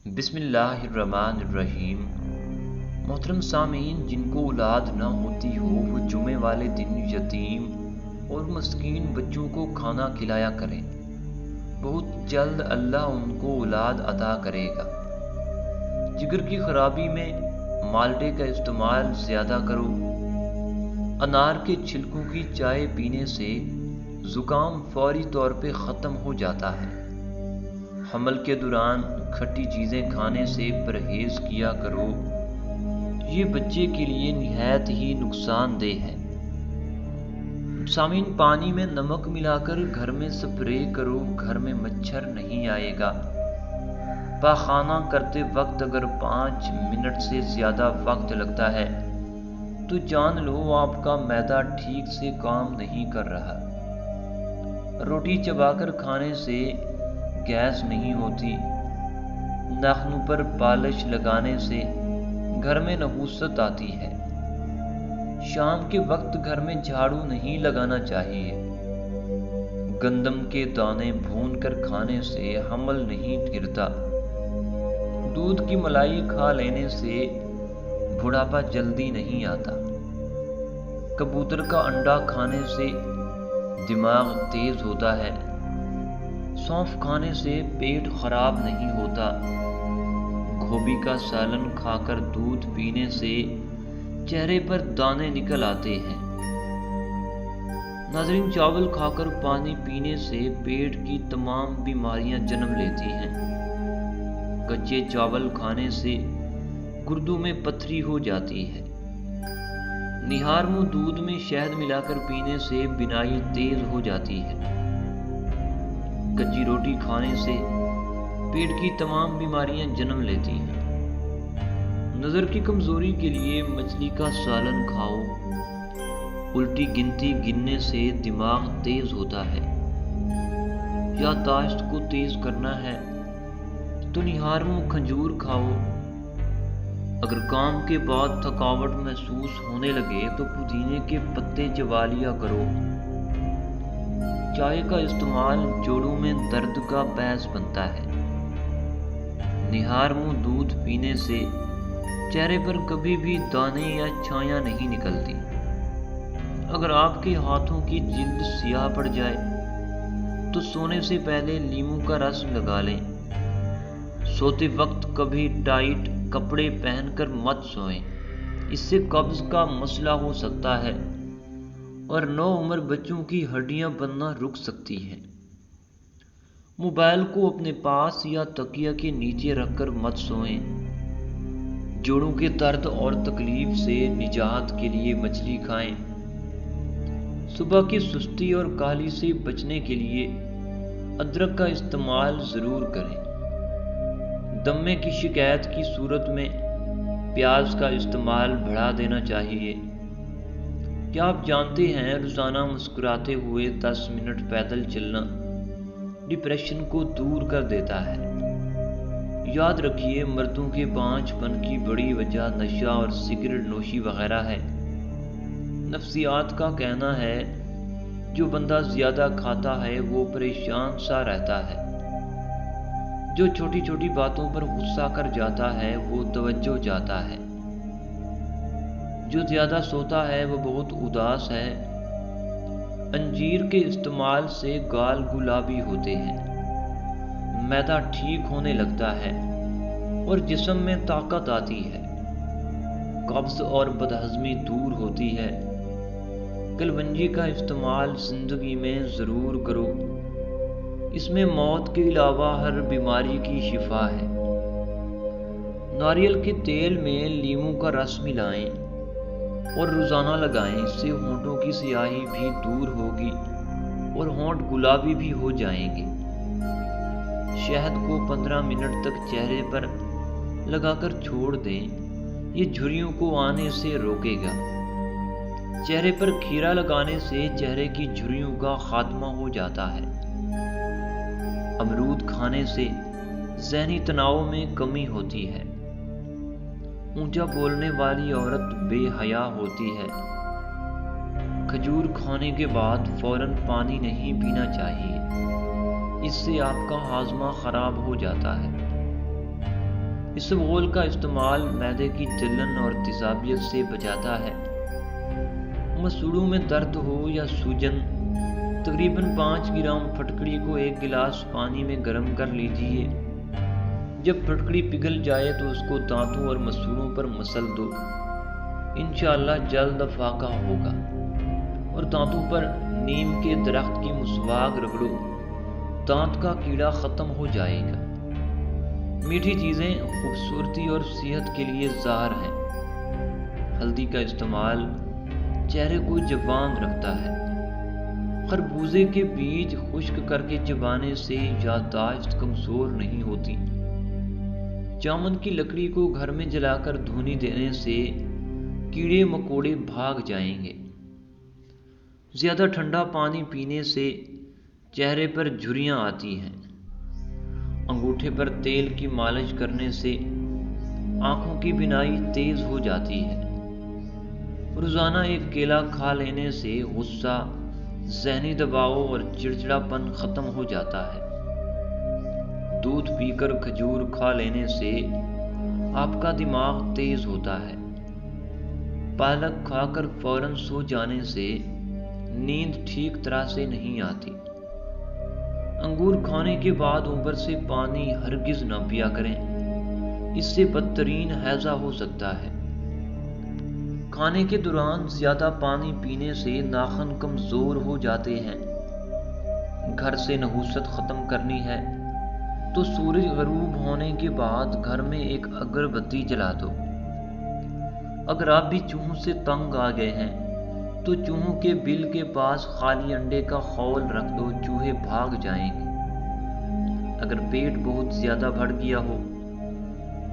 بسم اللہ الرحمن الرحیم۔ محترم سامعین، جن کو اولاد نہ ہوتی ہو وہ جمعے والے دن یتیم اور مسکین بچوں کو کھانا کھلایا کریں، بہت جلد اللہ ان کو اولاد عطا کرے گا۔ جگر کی خرابی میں مالٹے کا استعمال زیادہ کرو۔ انار کے چھلکوں کی چائے پینے سے زکام فوری طور پہ ختم ہو جاتا ہے۔ حمل کے دوران کھٹی چیزیں کھانے سے پرہیز کیا کرو، یہ بچے کے لیے نہایت ہی نقصان دہ ہے۔ سامعین، پانی میں نمک ملا کر گھر میں سپرے کرو، گھر میں مچھر نہیں آئے گا۔ پاخانہ کرتے وقت اگر 5 منٹ سے زیادہ وقت لگتا ہے تو جان لو آپ کا معدہ ٹھیک سے کام نہیں کر رہا۔ روٹی چبا کر کھانے سے گیس نہیں ہوتی۔ ناخنوں پر پالش لگانے سے گھر میں نحوست آتی ہے۔ شام کے وقت گھر میں جھاڑو نہیں لگانا چاہیے۔ گندم کے دانے بھون کر کھانے سے حمل نہیں گرتا۔ دودھ کی ملائی کھا لینے سے بڑھاپا جلدی نہیں آتا۔ کبوتر کا انڈا کھانے سے دماغ تیز ہوتا ہے۔ سونف کھانے سے پیٹ خراب نہیں ہوتا۔ گوبھی کا سالن کھا کر دودھ پینے سے چہرے پر دانے نکل آتے ہیں۔ ناظرین، چاول کھا کر پانی پینے سے پیٹ کی تمام بیماریاں جنم لیتی ہیں۔ کچے چاول کھانے سے گردوں میں پتھری ہو جاتی ہے۔ نہار منہ دودھ میں شہد ملا کر پینے سے بینائی تیز ہو جاتی ہے۔ کچی روٹی کھانے سے پیٹ کی تمام بیماریاں جنم لیتی ہیں۔ نظر کی کمزوری کے لیے مچھلی کا سالن کھاؤ۔ الٹی گنتی گننے سے دماغ تیز ہوتا ہے۔ یادداشت کو تیز کرنا ہے تو نہار منہ کھجور کھاؤ۔ اگر کام کے بعد تھکاوٹ محسوس ہونے لگے تو پودینے کے پتے چبا لیا کرو۔ چائے کا استعمال جوڑوں میں درد کا باعث بنتا ہے۔ نہار منہ دودھ پینے سے چہرے پر کبھی بھی دانے یا چھایاں نہیں نکلتی۔ اگر آپ کے ہاتھوں کی جلد سیاہ پڑ جائے تو سونے سے پہلے لیموں کا رس لگا لیں۔ سوتے وقت کبھی ٹائٹ کپڑے پہن کر مت سوئیں، اس سے قبض کا مسئلہ ہو سکتا ہے اور نوعمر بچوں کی ہڈیاں بننا رک سکتی ہیں۔ موبائل کو اپنے پاس یا تکیہ کے نیچے رکھ کر مت سوئیں۔ جوڑوں کے درد اور تکلیف سے نجات کے لیے مچھلی کھائیں۔ صبح کی سستی اور کاہلی سے بچنے کے لیے ادرک کا استعمال ضرور کریں۔ دمے کی شکایت کی صورت میں پیاز کا استعمال بڑھا دینا چاہیے۔ کیا آپ جانتے ہیں روزانہ مسکراتے ہوئے 10 منٹ پیدل چلنا ڈپریشن کو دور کر دیتا ہے؟ یاد رکھیے، مردوں کے بانجھ پن کی بڑی وجہ نشہ اور سگریٹ نوشی وغیرہ ہے۔ نفسیات کا کہنا ہے جو بندہ زیادہ کھاتا ہے وہ پریشان سا رہتا ہے۔ جو چھوٹی چھوٹی باتوں پر غصہ کر جاتا ہے وہ توجہ جاتا ہے۔ جو زیادہ سوتا ہے وہ بہت اداس ہے۔ انجیر کے استعمال سے گال گلابی ہوتے ہیں، معدہ ٹھیک ہونے لگتا ہے اور جسم میں طاقت آتی ہے۔ قبض اور بدہضمی دور ہوتی ہے۔ کلونجی کا استعمال زندگی میں ضرور کرو، اس میں موت کے علاوہ ہر بیماری کی شفا ہے۔ ناریل کے تیل میں لیموں کا رس ملائیں اور روزانہ لگائیں، اس سے ہونٹوں کی سیاہی بھی دور ہوگی اور ہونٹ گلابی بھی ہو جائیں گے۔ شہد کو 15 منٹ تک چہرے پر لگا کر چھوڑ دیں، یہ جھریوں کو آنے سے روکے گا۔ چہرے پر کھیرا لگانے سے چہرے کی جھریوں کا خاتمہ ہو جاتا ہے۔ امرود کھانے سے ذہنی تناؤ میں کمی ہوتی ہے۔ اونچا بولنے والی عورت بے حیا ہوتی ہے۔ کھجور کھانے کے بعد فوراً پانی نہیں پینا چاہیے، اس سے آپ کا ہاضمہ خراب ہو جاتا ہے۔ اسبغول کا استعمال معدے کی جلن اور تیزابیت سے بچاتا ہے۔ مسوڑوں میں درد ہو یا سوجن، تقریباً 5 گرام پھٹکڑی کو 1 گلاس پانی میں گرم کر لیجیے۔ جب پھٹکڑی پگھل جائے تو اس کو دانتوں اور مسوڑوں پر مسل دو، انشاءاللہ جلد افاقہ ہوگا۔ اور دانتوں پر نیم کے درخت کی مسواک رگڑو، دانت کا کیڑا ختم ہو جائے گا۔ میٹھی چیزیں خوبصورتی اور صحت کے لیے زہر ہیں۔ ہلدی کا استعمال چہرے کو جوان رکھتا ہے۔ خربوزے کے بیج خشک کر کے چبانے سے یادداشت کمزور نہیں ہوتی۔ جامن کی لکڑی کو گھر میں جلا کر دھونی دینے سے کیڑے مکوڑے بھاگ جائیں گے۔ زیادہ ٹھنڈا پانی پینے سے چہرے پر جھریاں آتی ہیں۔ انگوٹھے پر تیل کی مالش کرنے سے آنکھوں کی بینائی تیز ہو جاتی ہے۔ روزانہ 1 کیلا کھا لینے سے غصہ، ذہنی دباؤ اور چڑچڑاپن ختم ہو جاتا ہے۔ دودھ پی کر کھجور کھا لینے سے آپ کا دماغ تیز ہوتا ہے۔ پالک کھا کر فوراً سو جانے سے نیند ٹھیک طرح سے نہیں آتی۔ انگور کھانے کے بعد اوپر سے پانی ہرگز نہ پیا کریں، اس سے بدترین ہیضہ ہو سکتا ہے۔ کھانے کے دوران زیادہ پانی پینے سے ناخن کمزور ہو جاتے ہیں۔ گھر سے نحوست ختم کرنی ہے تو سورج غروب ہونے کے بعد گھر میں ایک اگربتی جلا دو۔ اگر آپ بھی چوہوں سے تنگ آ گئے ہیں تو چوہوں کے بل کے پاس خالی انڈے کا خول رکھ دو، چوہے بھاگ جائیں گے۔ اگر پیٹ بہت زیادہ بڑھ گیا ہو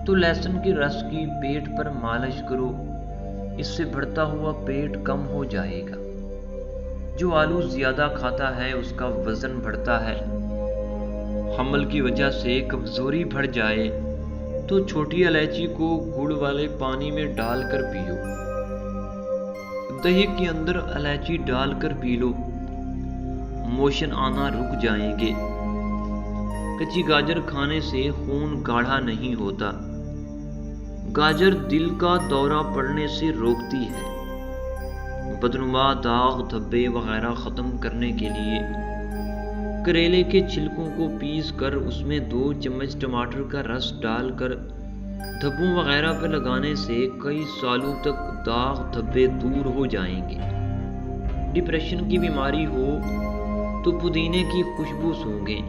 تو لہسن کے رس کی پیٹ پر مالش کرو، اس سے بڑھتا ہوا پیٹ کم ہو جائے گا۔ جو آلو زیادہ کھاتا ہے اس کا وزن بڑھتا ہے۔ حمل کی وجہ سے کمزوری بڑھ جائے تو چھوٹی الائچی کو گڑ والے پانی میں ڈال کر پیو۔ دہی کے اندر الائچی ڈال کر پی لو، موشن آنا رک جائیں گے۔ کچی گاجر کھانے سے خون گاڑھا نہیں ہوتا۔ گاجر دل کا دورہ پڑنے سے روکتی ہے۔ بدنما داغ دھبے وغیرہ ختم کرنے کے لیے کریلے کے چھلکوں کو پیس کر اس میں 2 چمچ ٹماٹر کا رس ڈال کر دھبوں وغیرہ پر لگانے سے کئی سالوں تک داغ دھبے دور ہو جائیں گے۔ ڈپریشن کی بیماری ہو تو پودینے کی خوشبو سونگھیں۔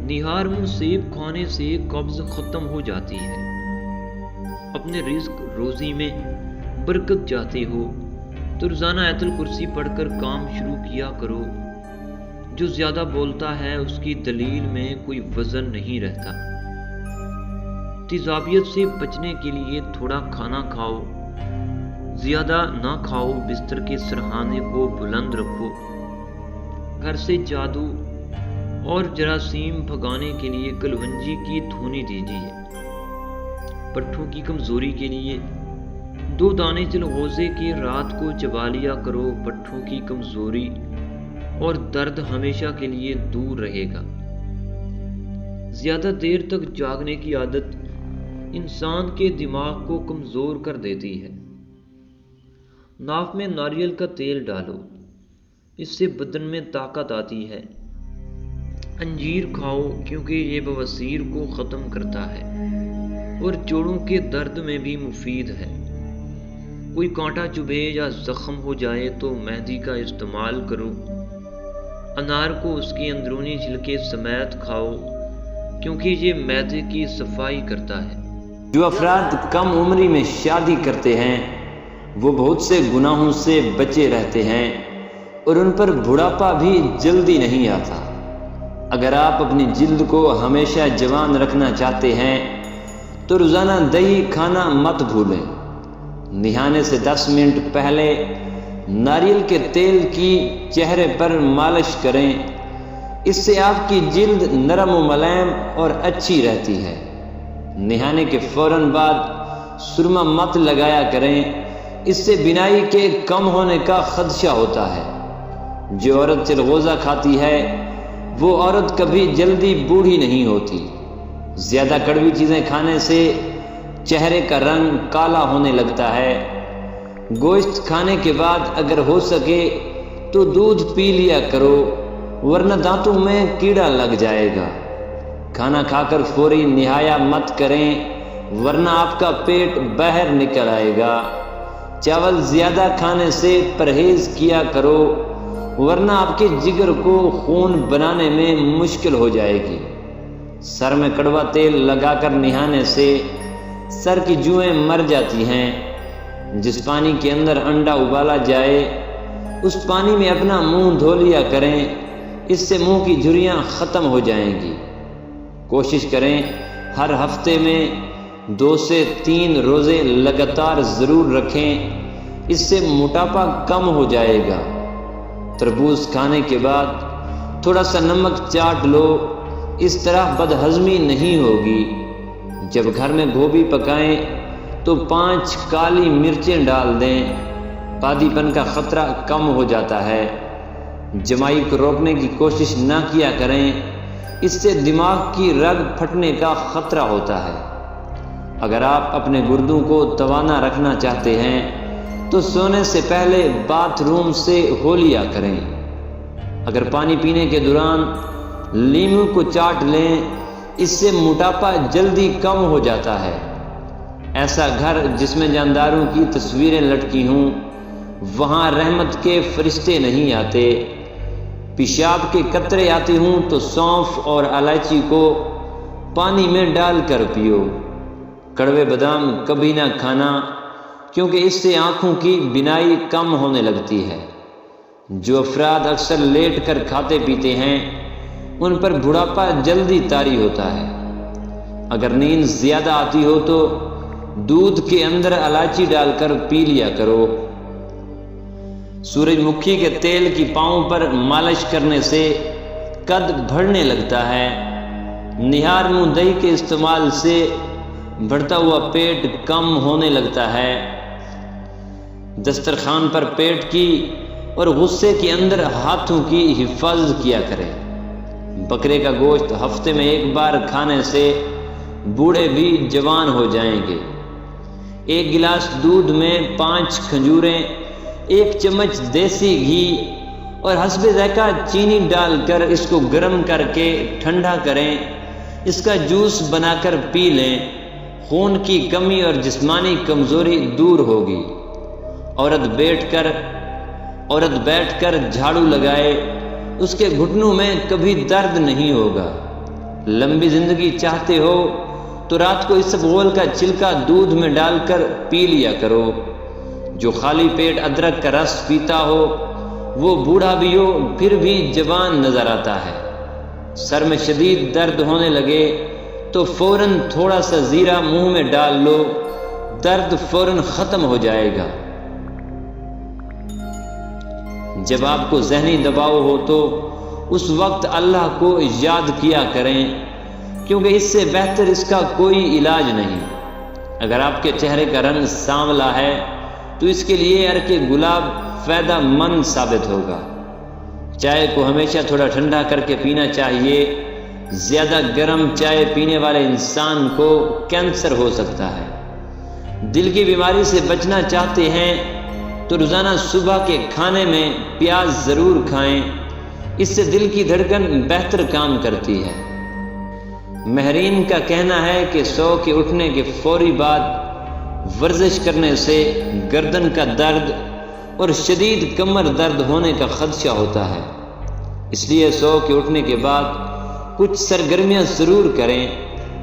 نہار منہ سیب کھانے سے قبض ختم ہو جاتی ہے۔ اپنے رزق روزی میں برکت چاہتے ہو تو روزانہ آیت الکرسی پڑھ کر کام شروع کیا کرو۔ جو زیادہ بولتا ہے اس کی دلیل میں کوئی وزن نہیں رہتا۔ تیزابیت سے بچنے کے لیے تھوڑا کھانا کھاؤ، زیادہ نہ کھاؤ۔ بستر کے سرہانے کو بلند رکھو۔ گھر سے جادو اور جراثیم بھگانے کے لیے کلونجی کی دھونی دیجیے۔ پٹھوں کی کمزوری کے لیے 2 دانے چلغوزے کی رات کو چبا لیا کرو۔ پٹھوں کی کمزوری اور درد ہمیشہ کے لیے دور رہے گا۔ زیادہ دیر تک جاگنے کی عادت انسان کے دماغ کو کمزور کر دیتی ہے۔ ناف میں ناریل کا تیل ڈالو، اس سے بدن میں طاقت آتی ہے۔ انجیر کھاؤ کیونکہ یہ بواسیر کو ختم کرتا ہے اور جوڑوں کے درد میں بھی مفید ہے۔ کوئی کانٹا چبھے یا زخم ہو جائے تو مہندی کا استعمال کرو۔ انار کو اس کے اندرونی چھلکے سمیت کھاؤ کیونکہ یہ معدے کی صفائی کرتا ہے۔ جو افراد کم عمری میں شادی کرتے ہیں وہ بہت سے گناہوں سے بچے رہتے ہیں اور ان پر بڑھاپا بھی جلدی نہیں آتا۔ اگر آپ اپنی جلد کو ہمیشہ جوان رکھنا چاہتے ہیں تو روزانہ دہی کھانا مت بھولیں۔ نہانے سے 10 منٹ پہلے ناریل کے تیل کی چہرے پر مالش کریں، اس سے آپ کی جلد نرم و ملائم اور اچھی رہتی ہے۔ نہانے کے فوراً بعد سرما مت لگایا کریں، اس سے بینائی کے کم ہونے کا خدشہ ہوتا ہے۔ جو عورت چلغوزہ کھاتی ہے وہ عورت کبھی جلدی بوڑھی نہیں ہوتی۔ زیادہ کڑوی چیزیں کھانے سے چہرے کا رنگ کالا ہونے لگتا ہے۔ گوشت کھانے کے بعد اگر ہو سکے تو دودھ پی لیا کرو، ورنہ دانتوں میں کیڑا لگ جائے گا۔ کھانا کھا کر فوری نہایا مت کریں، ورنہ آپ کا پیٹ باہر نکل آئے گا۔ چاول زیادہ کھانے سے پرہیز کیا کرو، ورنہ آپ کے جگر کو خون بنانے میں مشکل ہو جائے گی۔ سر میں کڑوا تیل لگا کر نہانے سے سر کی جوئیں مر جاتی ہیں۔ جس پانی کے اندر انڈا ابالا جائے اس پانی میں اپنا منہ دھو لیا کریں، اس سے منہ کی جھریاں ختم ہو جائیں گی۔ کوشش کریں ہر ہفتے میں 2 سے 3 روزے لگاتار ضرور رکھیں، اس سے موٹاپا کم ہو جائے گا۔ تربوز کھانے کے بعد تھوڑا سا نمک چاٹ لو، اس طرح بدہضمی نہیں ہوگی۔ جب گھر میں گوبھی پکائیں تو 5 کالی مرچیں ڈال دیں، پادی پن کا خطرہ کم ہو جاتا ہے۔ جمائی کو روکنے کی کوشش نہ کیا کریں، اس سے دماغ کی رگ پھٹنے کا خطرہ ہوتا ہے۔ اگر آپ اپنے گردوں کو توانا رکھنا چاہتے ہیں تو سونے سے پہلے باتھ روم سے ہو لیا کریں۔ اگر پانی پینے کے دوران لیموں کو چاٹ لیں، اس سے موٹاپا جلدی کم ہو جاتا ہے۔ ایسا گھر جس میں جانداروں کی تصویریں لٹکی ہوں، وہاں رحمت کے فرشتے نہیں آتے۔ پیشاب کے قطرے آتے ہوں تو سونف اور الائچی کو پانی میں ڈال کر پیو۔ کڑوے بادام کبھی نہ کھانا، کیونکہ اس سے آنکھوں کی بینائی کم ہونے لگتی ہے۔ جو افراد اکثر لیٹ کر کھاتے پیتے ہیں ان پر بڑھاپا جلدی طاری ہوتا ہے۔ اگر نیند زیادہ آتی ہو تو دودھ کے اندر الائچی ڈال کر پی لیا کرو۔ سورج مکھی کے تیل کی پاؤں پر مالش کرنے سے قد بڑھنے لگتا ہے۔ نہار منہ دہی کے استعمال سے بڑھتا ہوا پیٹ کم ہونے لگتا ہے۔ دسترخوان پر پیٹ کی اور غصے کے اندر ہاتھوں کی حفاظت کیا کریں۔ بکرے کا گوشت ہفتے میں 1 بار کھانے سے بوڑھے بھی جوان ہو جائیں گے۔ 1 گلاس دودھ میں 5 کھجوریں، 1 چمچ دیسی گھی اور حسب ذائقہ چینی ڈال کر اس کو گرم کر کے ٹھنڈا کریں۔ اس کا جوس بنا کر پی لیں، خون کی کمی اور جسمانی کمزوری دور ہوگی۔ عورت بیٹھ کر جھاڑو لگائے، اس کے گھٹنوں میں کبھی درد نہیں ہوگا۔ لمبی زندگی چاہتے ہو تو رات کو اسبغول کا چھلکا دودھ میں ڈال کر پی لیا کرو۔ جو خالی پیٹ ادرک کا رس پیتا ہو وہ بوڑھا بھی ہو پھر بھی جوان نظر آتا ہے۔ سر میں شدید درد ہونے لگے تو فوراً تھوڑا سا زیرہ منہ میں ڈال لو، درد فوراً ختم ہو جائے گا۔ جب آپ کو ذہنی دباؤ ہو تو اس وقت اللہ کو یاد کیا کریں، کیونکہ اس سے بہتر اس کا کوئی علاج نہیں۔ اگر آپ کے چہرے کا رنگ سانولا ہے تو اس کے لیے عرق گلاب فائدہ مند ثابت ہوگا۔ چائے کو ہمیشہ تھوڑا ٹھنڈا کر کے پینا چاہیے۔ زیادہ گرم چائے پینے والے انسان کو کینسر ہو سکتا ہے۔ دل کی بیماری سے بچنا چاہتے ہیں تو روزانہ صبح کے کھانے میں پیاز ضرور کھائیں، اس سے دل کی دھڑکن بہتر کام کرتی ہے۔ ماہرین کا کہنا ہے کہ سو کے اٹھنے کے فوری بعد ورزش کرنے سے گردن کا درد اور شدید کمر درد ہونے کا خدشہ ہوتا ہے۔ اس لیے سو کے اٹھنے کے بعد کچھ سرگرمیاں ضرور کریں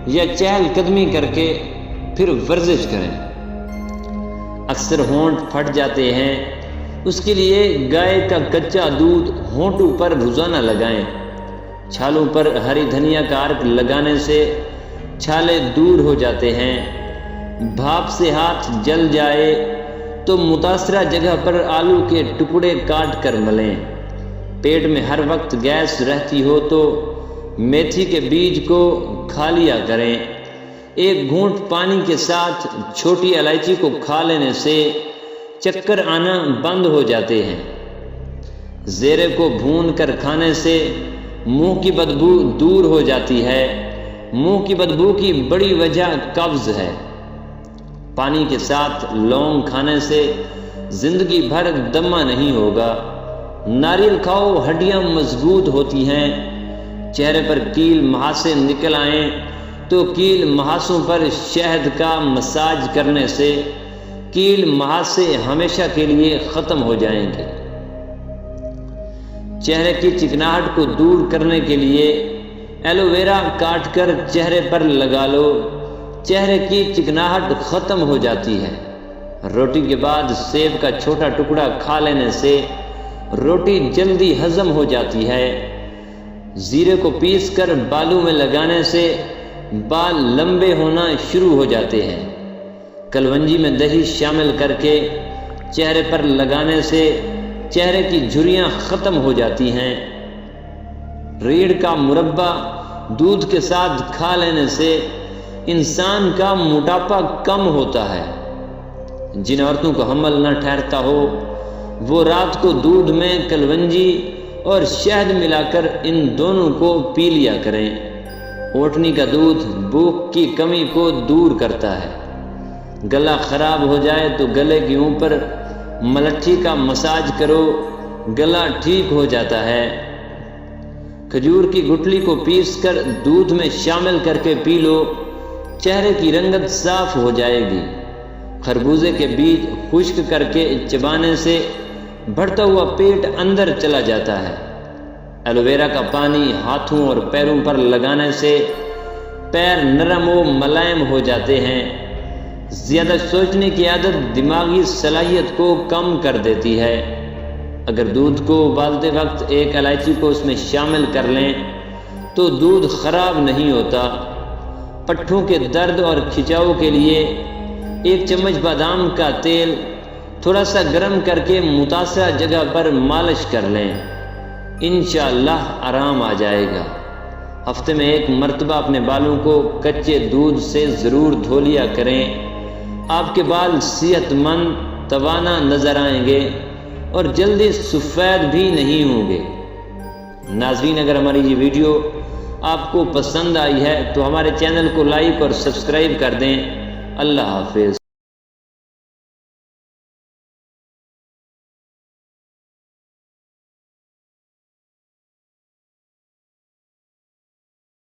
یا چہل قدمی کر کے پھر ورزش کریں۔ اکثر ہونٹ پھٹ جاتے ہیں، اس کے لیے گائے کا کچا دودھ ہونٹوں پر روزانہ لگائیں۔ چھالوں پر ہری دھنیا کا عرق لگانے سے چھالے دور ہو جاتے ہیں۔ بھاپ سے ہاتھ جل جائے تو متاثرہ جگہ پر آلو کے ٹکڑے کاٹ کر ملیں۔ پیٹ میں ہر وقت گیس رہتی ہو تو میتھی کے بیج کو کھا لیا کریں۔ 1 گھونٹ پانی کے ساتھ چھوٹی الائچی کو کھا لینے سے چکر آنا بند ہو جاتے ہیں۔ زیرے کو بھون کر کھانے سے منہ کی بدبو دور ہو جاتی ہے۔ منہ کی بدبو کی بڑی وجہ قبض ہے۔ پانی کے ساتھ لونگ کھانے سے زندگی بھر دمہ نہیں ہوگا۔ ناریل کھاؤ، ہڈیاں مضبوط ہوتی ہیں۔ چہرے پر کیل مہاسے نکل آئیں تو کیل مہاسوں پر شہد کا مساج کرنے سے کیل مہاسے ہمیشہ کے لیے ختم ہو جائیں گے۔ چہرے کی چکناہٹ کو دور کرنے کے لیے ایلو ویرا کاٹ کر چہرے پر لگا لو، چہرے کی چکناہٹ ختم ہو جاتی ہے۔ روٹی کے بعد سیب کا چھوٹا ٹکڑا کھا لینے سے روٹی جلدی ہضم ہو جاتی ہے۔ زیرے کو پیس کر بالوں میں لگانے سے بال لمبے ہونا شروع ہو جاتے ہیں۔ کلونجی میں دہی شامل کر کے چہرے پر لگانے سے چہرے کی جھریاں ختم ہو جاتی ہیں۔ ریڑھ کا مربع دودھ کے ساتھ کھا لینے سے انسان کا موٹاپا کم ہوتا ہے۔ جن عورتوں کو حمل نہ ٹھہرتا ہو وہ رات کو دودھ میں کلونجی اور شہد ملا کر ان دونوں کو پی لیا کریں۔ اوٹنی کا دودھ بھوک کی کمی کو دور کرتا ہے۔ گلا خراب ہو جائے تو گلے کے اوپر ملٹھی کا مساج کرو، گلا ٹھیک ہو جاتا ہے۔ کھجور کی گٹلی کو پیس کر دودھ میں شامل کر کے پی لو، چہرے کی رنگت صاف ہو جائے گی۔ خربوزے کے بیج خشک کر کے چبانے سے بڑھتا ہوا پیٹ اندر چلا جاتا ہے۔ ایلو ویرا کا پانی ہاتھوں اور پیروں پر لگانے سے پیر نرم و ملائم ہو جاتے ہیں۔ زیادہ سوچنے کی عادت دماغی صلاحیت کو کم کر دیتی ہے۔ اگر دودھ کو ابالتے وقت ایک الائچی کو اس میں شامل کر لیں تو دودھ خراب نہیں ہوتا۔ پٹھوں کے درد اور کھچاؤ کے لیے 1 چمچ بادام کا تیل تھوڑا سا گرم کر کے متاثرہ جگہ پر مالش کر لیں، انشاءاللہ آرام آ جائے گا۔ ہفتے میں 1 مرتبہ اپنے بالوں کو کچے دودھ سے ضرور دھو لیا کریں۔ آپ کے بال صحت مند، توانا نظر آئیں گے اور جلدی سفید بھی نہیں ہوں گے۔ ناظرین، اگر ہماری یہ ویڈیو آپ کو پسند آئی ہے تو ہمارے چینل کو لائک اور سبسکرائب کر دیں۔ اللہ حافظ۔